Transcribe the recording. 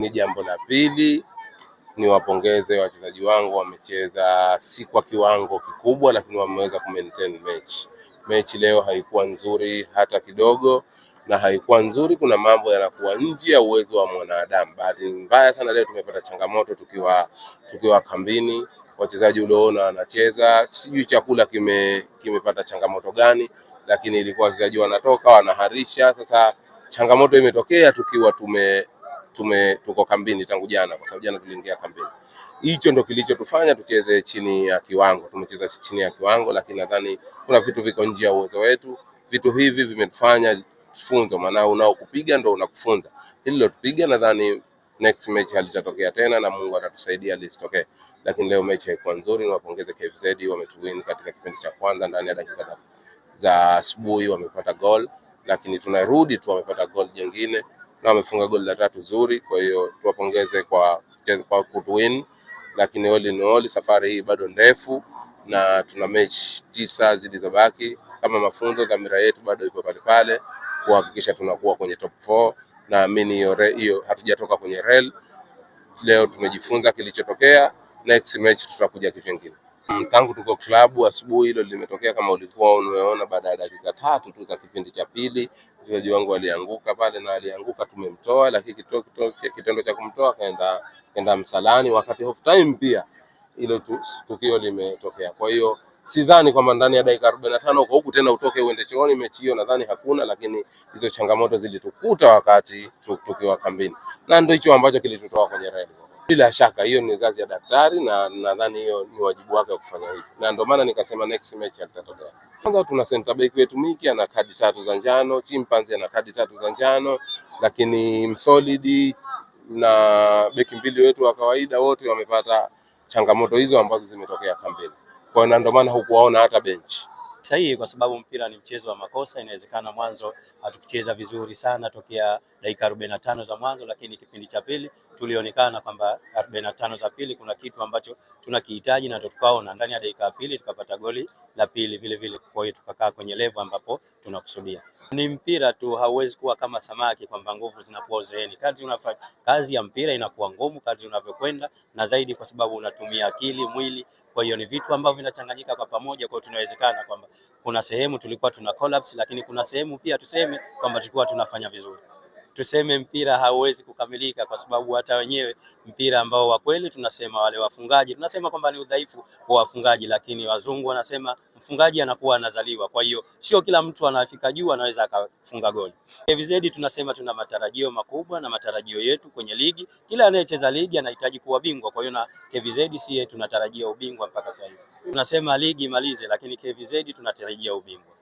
Ni jambo la pili, niwapongeze wachezaji wangu, wamecheza si kwa kiwango kikubwa, lakini wameweza kumaintain mechi. Mechi leo haikuwa nzuri hata kidogo, na haikuwa nzuri, kuna mambo yanakuwa nje ya uwezo wa mwanadamu. Bahati mbaya sana leo tumepata changamoto tukiwa kambini. Wachezaji uliona wanacheza, sijui chakula kimepata changamoto gani, lakini ilikuwa wachezaji wanatoka wanaharisha. Sasa changamoto imetokea tukiwa tuko kambini tangu jana, kwa sababu jana tuliingia kambini. Hicho ndo kilichotufanya tucheze chini ya kiwango. Tumecheza chini ya kiwango, lakini nadhani kuna vitu viko nje ya uwezo wetu. Vitu hivi vimetufanya funzo, maana unaokupiga ndo unakufunza. Hilo tupiga, nadhani next match halitatokea tena na Mungu atatusaidia lisitokee. Lakini leo mechi haikuwa nzuri. Niwapongeze KVZ, wametuwin katika kipindi cha kwanza. Ndani ya dakika za asubuhi wamepata goal, lakini tunarudi tu wamepata goal jingine na wamefunga goli la 3 zuri. Kwa hiyo tuwapongeze kwa kuwin, lakini all in all safari hii bado ndefu na tuna mechi 9 zilizobaki. Kama mafunzo, dhamira yetu bado iko pale pale kuhakikisha tunakuwa kwenye top 4. Naamini hiyo hatujatoka kwenye rail. Leo tumejifunza kilichotokea, next match tutakuja kivingine. Tangu tuko klabu asubuhi hilo limetokea, kama ulikuwa unaona, baada ya dakika 3 tu za kipindi cha pili mchezaji wangu alianguka pale, na alianguka tumemtoa, lakini kitendo cha kumtoa kaenda msalani wakati half time pia hilo tukio limetokea. Kwa hiyo sidhani kwamba ndani ya dakika 45 uko huku tena utoke uende chooni. Mechi hiyo nadhani hakuna, lakini hizo changamoto zilitukuta wakati tukiwa kambini, na ndio hicho ambacho kilitutoa kwenye reli. Bila shaka hiyo ni kazi ya daktari, na nadhani hiyo ni wajibu wake wa kufanya hivyo, na ndio maana nikasema next match atatokea. Kwanza tuna center back wetu Miki ana kadi 3 za njano, Chimpanzee ana kadi 3 za njano, lakini Msolidi na beki mbili wetu wa kawaida wote wamepata changamoto hizo ambazo zimetokea kambini. Kwa hiyo ndio maana hukuwaona hata bench. Sahihi, kwa sababu mpira ni mchezo wa makosa. Inawezekana mwanzo hatukucheza vizuri sana tokea dakika 45 za mwanzo, lakini kipindi cha pili tulionekana kwamba 45 za pili kuna kitu ambacho tunakihitaji na tukaona ndani ya dakika ya pili tukapata goli la pili vile vile. Kwa hiyo tukakaa kwenye level ambapo tunakusudia. Ni mpira tu, hauwezi kuwa kama samaki kwamba nguvu zinakuwa uzeeni. Kadri unafanya kazi ya mpira inakuwa ngumu kadri unavyokwenda, na zaidi kwa sababu unatumia akili, mwili. Kwa hiyo ni vitu ambavyo vinachanganyika kwa pamoja. Kwa hiyo tunawezekana kwamba kuna sehemu tulikuwa tuna collapse, lakini kuna sehemu pia tuseme kwamba tulikuwa tunafanya vizuri. Tuseme mpira hauwezi kukamilika, kwa sababu hata wenyewe mpira ambao wa kweli tunasema wale wafungaji, tunasema kwamba ni udhaifu wa wafungaji, lakini wazungu wanasema mfungaji anakuwa anazaliwa. Kwa hiyo sio kila mtu anafika juu anaweza akafunga goli. KVZ tunasema tuna matarajio makubwa, na matarajio yetu kwenye ligi, kila anayecheza ligi anahitaji kuwa bingwa. Kwa hiyo na KVZ si tunatarajia ubingwa mpaka sasa hivi. Tunasema ligi imalize, lakini KVZ tunatarajia ubingwa.